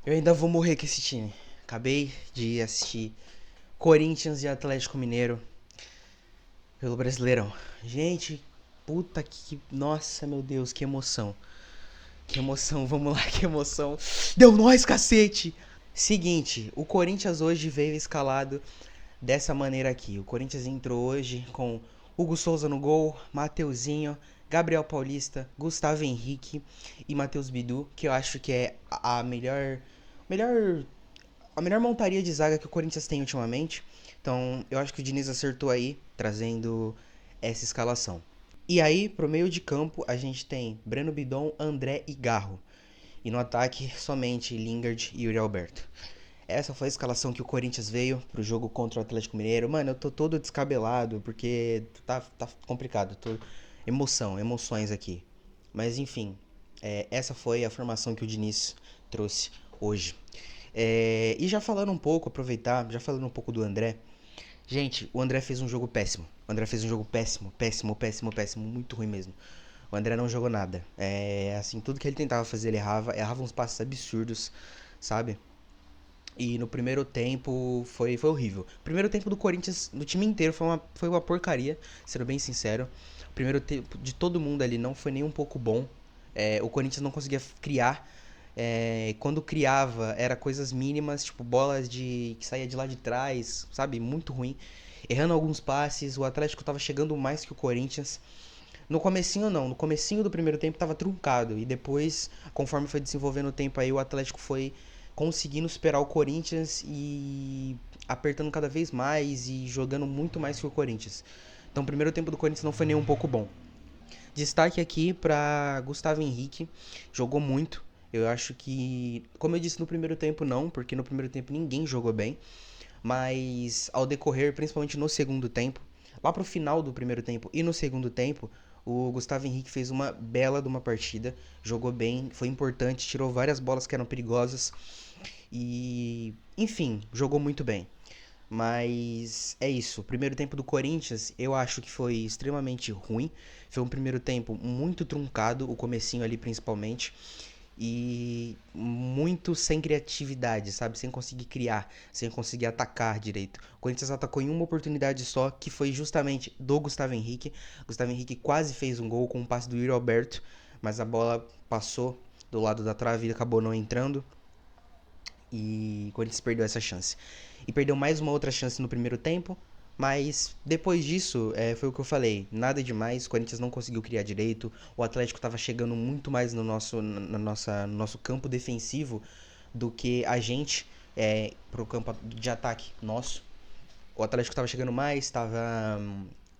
Eu ainda vou morrer com esse time. Acabei de assistir Corinthians e Atlético Mineiro pelo Brasileirão. Gente, puta que. Nossa, meu Deus, que emoção. Que emoção, vamos lá, que emoção. Deu nós, cacete! Seguinte, o Corinthians hoje veio escalado dessa maneira aqui. O Corinthians entrou hoje com Hugo Souza no gol, Mateuzinho, Gabriel Paulista, Gustavo Henrique e Matheus Bidu, que eu acho que é a melhor a melhor montaria de zaga que o Corinthians tem ultimamente. Então, eu acho que o Diniz acertou aí, trazendo essa escalação. E aí, pro meio de campo, a gente tem Breno Bidon, André e Garro. E no ataque, somente Lingard e Yuri Alberto. Essa foi a escalação que o Corinthians veio pro jogo contra o Atlético Mineiro. Mano, eu tô todo descabelado, porque tá complicado. Tô emoções aqui. Mas enfim, essa foi a formação que o Diniz trouxe hoje. E já falando um pouco, aproveitar, já falando um pouco do André. Gente, o André fez um jogo péssimo. O André fez um jogo péssimo, péssimo, péssimo, péssimo, muito ruim mesmo. O André não jogou nada. Assim, tudo que ele tentava fazer, ele errava uns passes absurdos, sabe? E no primeiro tempo foi horrível. O primeiro tempo do Corinthians, do time inteiro, foi uma porcaria, sendo bem sincero. O primeiro tempo de todo mundo ali não foi nem um pouco bom. O Corinthians não conseguia criar. Quando criava, era coisas mínimas, tipo bolas que saía de lá de trás, sabe? Muito ruim. Errando alguns passes, o Atlético tava chegando mais que o Corinthians. No comecinho não, no comecinho do primeiro tempo tava truncado. E depois, conforme foi desenvolvendo o tempo aí, o Atlético foi conseguindo superar o Corinthians e apertando cada vez mais e jogando muito mais que o Corinthians. Então o primeiro tempo do Corinthians não foi nem um pouco bom. Destaque aqui para Gustavo Henrique, jogou muito. Eu acho que, como eu disse no primeiro tempo, não, porque no primeiro tempo ninguém jogou bem. Mas ao decorrer, principalmente no segundo tempo, lá pro final do primeiro tempo e no segundo tempo, o Gustavo Henrique fez uma bela de uma partida, jogou bem, foi importante, tirou várias bolas que eram perigosas e, enfim, jogou muito bem. Mas é isso. O primeiro tempo do Corinthians eu acho que foi extremamente ruim. Foi um primeiro tempo muito truncado, o comecinho ali principalmente. E muito sem criatividade, sabe? Sem conseguir criar, sem conseguir atacar direito. O Corinthians atacou em uma oportunidade só, que foi justamente do Gustavo Henrique. Gustavo Henrique quase fez um gol com um passe do Yuri Alberto, mas a bola passou do lado da trave e acabou não entrando. E o Corinthians perdeu essa chance. E perdeu mais uma outra chance no primeiro tempo. Mas depois disso, foi o que eu falei. Nada demais, o Corinthians não conseguiu criar direito. O Atlético estava chegando muito mais no nosso campo defensivo do que a gente pro campo de ataque nosso. O Atlético estava chegando mais, estava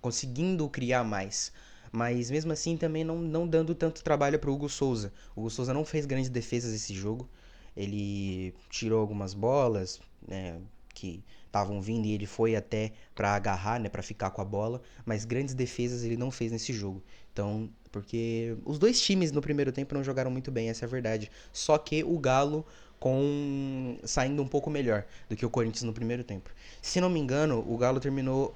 conseguindo criar mais. Mas mesmo assim também não dando tanto trabalho para o Hugo Souza. O Hugo Souza não fez grandes defesas esse jogo. Ele tirou algumas bolas, né, que estavam vindo e ele foi até para agarrar, né, para ficar com a bola, mas grandes defesas ele não fez nesse jogo. Então, porque os dois times no primeiro tempo não jogaram muito bem, essa é a verdade. Só que o Galo com saindo um pouco melhor do que o Corinthians no primeiro tempo. Se não me engano, o Galo terminou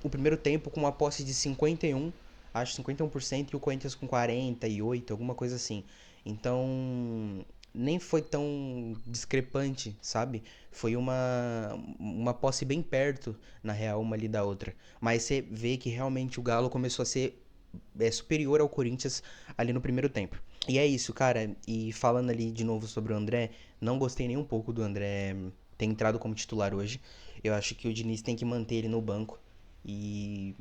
o primeiro tempo com uma posse de 51, acho 51%, e o Corinthians com 48, alguma coisa assim. Então, nem foi tão discrepante, sabe? Foi uma posse bem perto, na real, uma ali da outra. Mas você vê que realmente o Galo começou a ser superior ao Corinthians ali no primeiro tempo. E é isso, cara. E falando ali de novo sobre o André, não gostei nem um pouco do André ter entrado como titular hoje. Eu acho que o Diniz tem que manter ele no banco. E.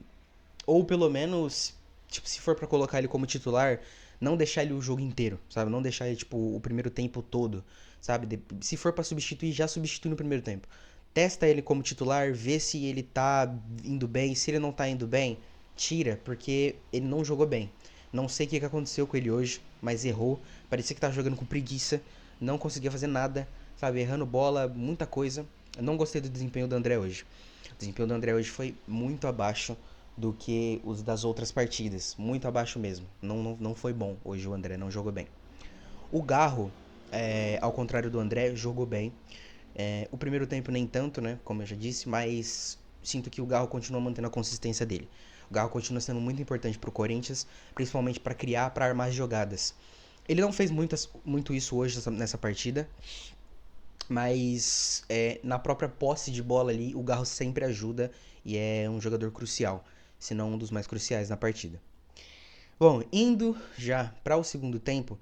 Ou pelo menos, tipo, se for pra colocar ele como titular, não deixar ele o jogo inteiro, sabe? Não deixar ele, tipo, o primeiro tempo todo, sabe? Se for pra substituir, já substitui no primeiro tempo. Testa ele como titular, vê se ele tá indo bem. Se ele não tá indo bem, tira, porque ele não jogou bem. Não sei o que aconteceu com ele hoje, mas errou. Parecia que tava jogando com preguiça, não conseguia fazer nada, sabe? Errando bola, muita coisa. Eu não gostei do desempenho do André hoje. O desempenho do André hoje foi muito abaixo do que os das outras partidas. Muito abaixo mesmo. Não foi bom hoje o André, não jogou bem. O Garro, ao contrário do André, jogou bem. O primeiro tempo nem tanto, né? Como eu já disse, mas sinto que o Garro continua mantendo a consistência dele. O Garro continua sendo muito importante pro Corinthians, principalmente para criar, para armar jogadas. Ele não fez muito isso hoje nessa partida, Mas na própria posse de bola ali, o Garro sempre ajuda e é um jogador crucial, se não um dos mais cruciais na partida. Bom, indo já para o segundo tempo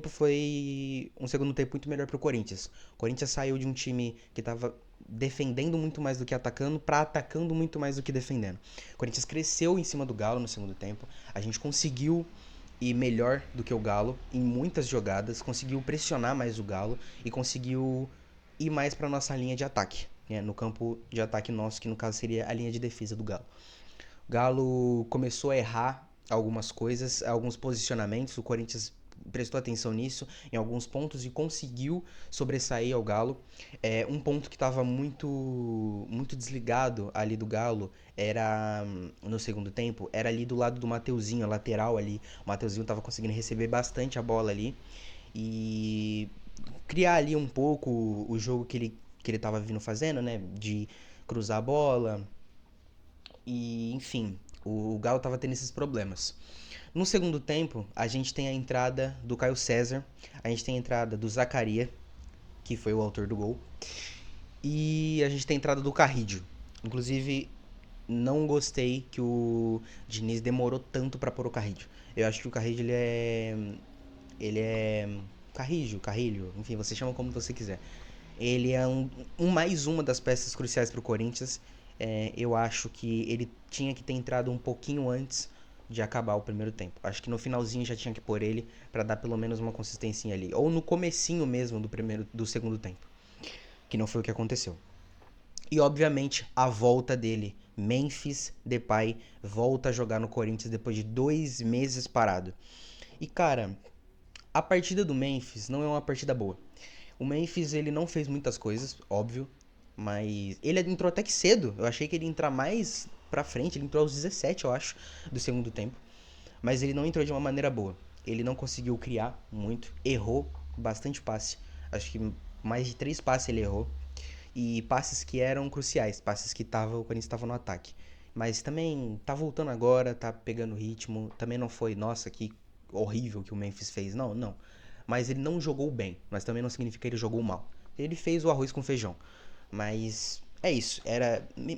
foi um segundo tempo muito melhor para o Corinthians. O Corinthians saiu de um time que estava defendendo muito mais do que atacando para atacando muito mais do que defendendo. O Corinthians cresceu em cima do Galo no segundo tempo. A gente conseguiu ir melhor do que o Galo em muitas jogadas, conseguiu pressionar mais o Galo e conseguiu ir mais para nossa linha de ataque, né? No campo de ataque nosso, que no caso seria a linha de defesa do Galo. O Galo começou a errar algumas coisas, alguns posicionamentos. O Corinthians prestou atenção nisso em alguns pontos e conseguiu sobressair ao Galo. Um ponto que estava muito desligado ali do Galo era no segundo tempo, era ali do lado do Mateuzinho, a lateral ali. O Mateuzinho estava conseguindo receber bastante a bola ali e criar ali um pouco o jogo que ele estava vindo fazendo, né? De cruzar a bola, e, enfim, o Galo estava tendo esses problemas. No segundo tempo, a gente tem a entrada do Caio César, a gente tem a entrada do Zacaria, que foi o autor do gol, e a gente tem a entrada do Carrídio. Inclusive, não gostei que o Diniz demorou tanto para pôr o Carrídio. Eu acho que o Carrídio ele é Carrilho, enfim, você chama como você quiser. Ele é mais uma das peças cruciais para o Corinthians. Eu acho que ele tinha que ter entrado um pouquinho antes de acabar o primeiro tempo. Acho que no finalzinho já tinha que pôr ele para dar pelo menos uma consistência ali, ou no comecinho mesmo do segundo tempo, que não foi o que aconteceu. E obviamente a volta dele, Memphis Depay, volta a jogar no Corinthians depois de 2 meses parado. E cara, a partida do Memphis não é uma partida boa. O Memphis, ele não fez muitas coisas, óbvio, mas ele entrou até que cedo. Eu achei que ele ia entrar mais pra frente, ele entrou aos 17, eu acho, do segundo tempo. Mas ele não entrou de uma maneira boa. Ele não conseguiu criar muito, errou bastante passe. Acho que mais de 3 passes ele errou. E passes que eram cruciais, passes que o Corinthians estava no ataque. Mas também tá voltando agora, tá pegando ritmo. Também não foi, nossa, que horrível que o Memphis fez. Não, não. Mas ele não jogou bem, mas também não significa que ele jogou mal. Ele fez o arroz com feijão. Mas é isso,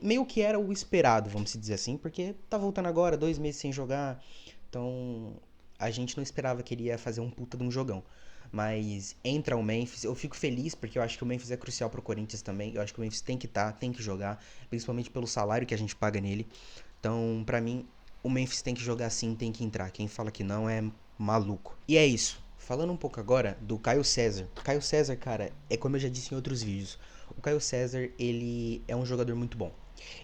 meio que era o esperado, vamos dizer assim, porque tá voltando agora, 2 meses sem jogar. Então a gente não esperava que ele ia fazer um puta de um jogão. Mas entra o Memphis, eu fico feliz porque eu acho que o Memphis é crucial pro Corinthians também. Eu acho que o Memphis tem que tem que jogar, principalmente pelo salário que a gente paga nele. Então, pra mim, o Memphis tem que jogar sim, tem que entrar. Quem fala que não é maluco. E é isso. Falando um pouco agora do Caio César. Caio César, cara, é como eu já disse em outros vídeos. O Caio César, ele é um jogador muito bom.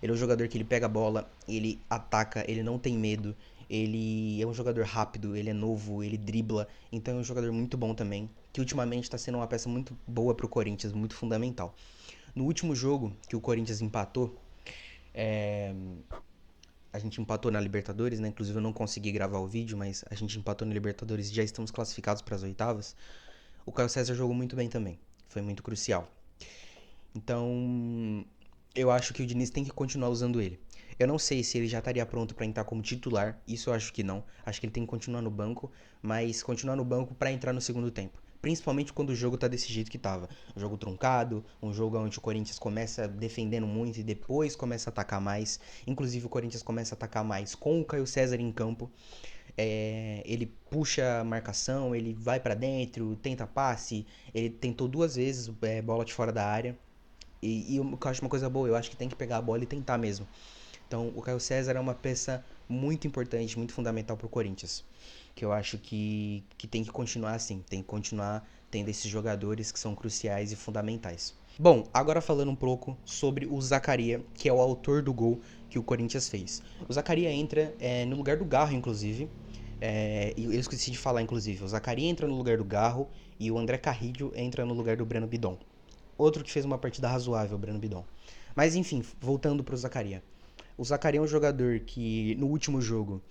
Ele é um jogador que ele pega a bola, ele ataca, ele não tem medo. Ele é um jogador rápido, ele é novo, ele dribla. Então é um jogador muito bom também. Que ultimamente está sendo uma peça muito boa pro Corinthians, muito fundamental. No último jogo que o Corinthians empatou, a gente empatou na Libertadores, né? Inclusive eu não consegui gravar o vídeo, mas a gente empatou na Libertadores e já estamos classificados para as oitavas. O Caio César jogou muito bem também. Foi muito crucial. Então, eu acho que o Diniz tem que continuar usando ele. Eu não sei se ele já estaria pronto para entrar como titular, isso eu acho que não. Acho que ele tem que continuar no banco, mas continuar no banco para entrar no segundo tempo. Principalmente quando o jogo tá desse jeito que tava. Um jogo truncado, um jogo onde o Corinthians começa defendendo muito e depois começa a atacar mais. Inclusive o Corinthians começa a atacar mais com o Caio César em campo. Ele puxa a marcação, ele vai para dentro, tenta passe. Ele tentou 2 vezes bola de fora da área. E eu acho uma coisa boa, eu acho que tem que pegar a bola e tentar mesmo. Então, o Caio César é uma peça muito importante, muito fundamental pro Corinthians. Que eu acho que tem que continuar assim, tem que continuar tendo esses jogadores que são cruciais e fundamentais. Bom, agora falando um pouco sobre o Zacaria, que é o autor do gol que o Corinthians fez. O Zacaria entra no lugar do Garro, inclusive. Eu esqueci de falar, inclusive. O Zacaria entra no lugar do Garro e o André Carrillo entra no lugar do Breno Bidon. Outro que fez uma partida razoável, o Breno Bidon. Mas enfim, voltando pro Zacaria. O Zacaria é um jogador que no último jogo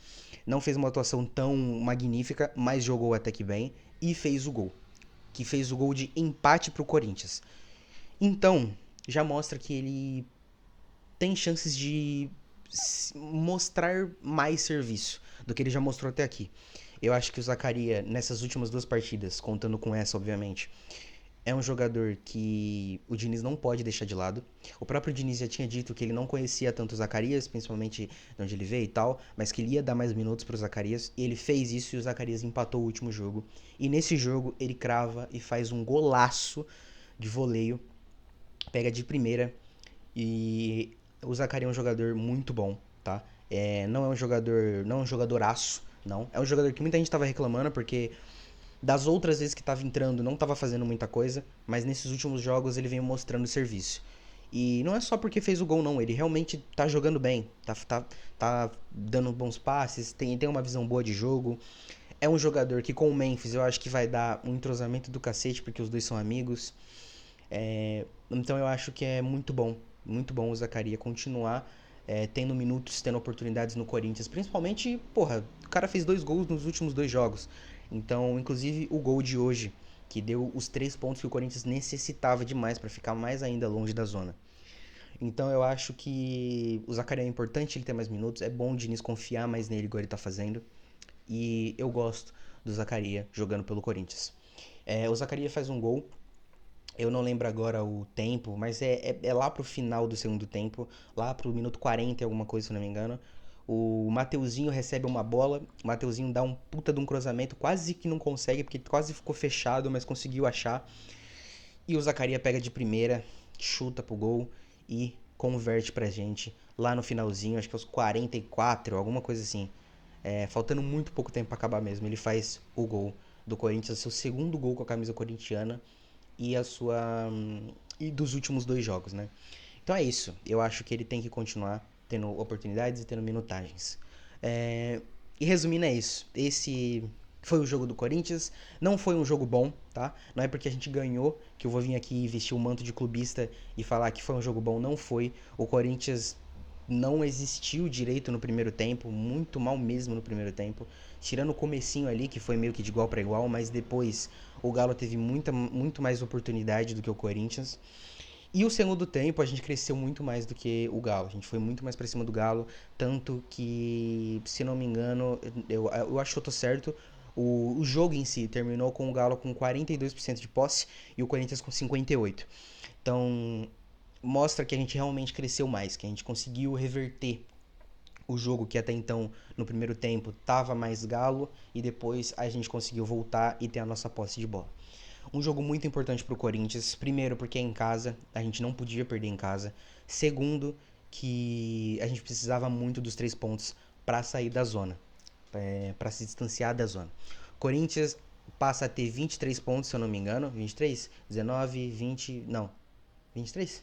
não fez uma atuação tão magnífica, mas jogou até que bem e fez o gol. Que fez o gol de empate pro Corinthians. Então, já mostra que ele tem chances de mostrar mais serviço do que ele já mostrou até aqui. Eu acho que o Zacaria, nessas últimas 2 partidas, contando com essa, obviamente, É um jogador que o Diniz não pode deixar de lado. O próprio Diniz já tinha dito que ele não conhecia tanto o Zacarias, principalmente de onde ele veio e tal, mas que ele ia dar mais minutos para o Zacarias. E ele fez isso e o Zacarias empatou o último jogo. E nesse jogo ele crava e faz um golaço de voleio, pega de primeira. E o Zacarias é um jogador muito bom, tá? Não é um jogador, não é um jogadoraço, não. É um jogador que muita gente tava reclamando porque das outras vezes que tava entrando não tava fazendo muita coisa, mas nesses últimos jogos ele vem mostrando serviço. E não é só porque fez o gol, não. Ele realmente tá jogando bem. Tá dando bons passes, tem uma visão boa de jogo. É um jogador que com o Memphis eu acho que vai dar um entrosamento do cacete, porque os dois são amigos. Então eu acho que é muito bom o Zacarias continuar tendo minutos, tendo oportunidades no Corinthians. Principalmente, porra, o cara fez 2 gols nos últimos 2 jogos. Então, inclusive o gol de hoje, que deu os 3 pontos que o Corinthians necessitava demais para ficar mais ainda longe da zona. Então eu acho que o Zacarias é importante ele ter mais minutos. É bom o Diniz confiar mais nele, igual ele tá fazendo. E eu gosto do Zacarias jogando pelo Corinthians. O Zacarias faz um gol, eu não lembro agora o tempo, mas é lá pro final do segundo tempo, lá pro minuto 40 e alguma coisa, se não me engano. O Mateuzinho recebe uma bola, o Mateuzinho dá um puta de um cruzamento, quase que não consegue, porque quase ficou fechado, mas conseguiu achar. E o Zacarias pega de primeira, chuta pro gol e converte pra gente lá no finalzinho, acho que aos 44, alguma coisa assim. Faltando muito pouco tempo pra acabar mesmo, ele faz o gol do Corinthians, seu segundo gol com a camisa corintiana e a sua e dos últimos 2 jogos, né? Então é isso. Eu acho que ele tem que continuar tendo oportunidades e tendo minutagens. E resumindo é isso. Esse foi o jogo do Corinthians. Não foi um jogo bom, tá? Não é porque a gente ganhou que eu vou vir aqui vestir o manto de clubista e falar que foi um jogo bom. Não foi. O Corinthians não existiu direito no primeiro tempo, muito mal mesmo no primeiro tempo, tirando o comecinho ali, que foi meio que de igual para igual, mas depois o Galo teve muito mais oportunidade do que o Corinthians. E o segundo tempo a gente cresceu muito mais do que o Galo, a gente foi muito mais para cima do Galo, tanto que, se não me engano, eu acho que eu tô certo, o jogo em si terminou com o Galo com 42% de posse e o Corinthians com 58%. Então, mostra que a gente realmente cresceu mais, que a gente conseguiu reverter o jogo que até então, no primeiro tempo, tava mais Galo e depois a gente conseguiu voltar e ter a nossa posse de bola. Um jogo muito importante pro Corinthians, primeiro porque é em casa, a gente não podia perder em casa. Segundo, que a gente precisava muito dos 3 pontos para sair da zona, para se distanciar da zona. Corinthians passa a ter 23 pontos, se eu não me engano, 23, 19, 20, não, 23?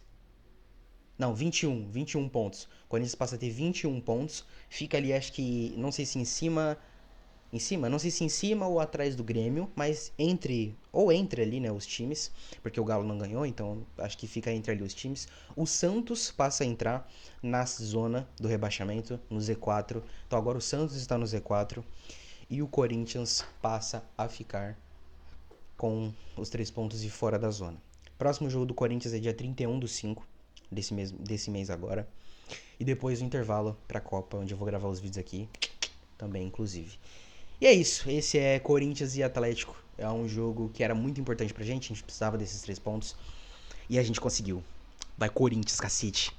Não, 21 pontos. O Corinthians passa a ter 21 pontos. Fica ali, acho que, não sei se não sei se em cima ou atrás do Grêmio, mas entre ali, né, os times, porque o Galo não ganhou, então acho que fica entre ali os times. O Santos passa a entrar na zona do rebaixamento, no Z4. Então agora o Santos está no Z4 e o Corinthians passa a ficar com os 3 pontos de fora da zona. Próximo jogo do Corinthians é dia 31/5 desse mês agora. E depois o intervalo pra Copa, onde eu vou gravar os vídeos aqui, também inclusive. E é isso, esse é Corinthians e Atlético. É um jogo que era muito importante pra gente, a gente precisava desses 3 pontos. E a gente conseguiu. Vai Corinthians, cacete.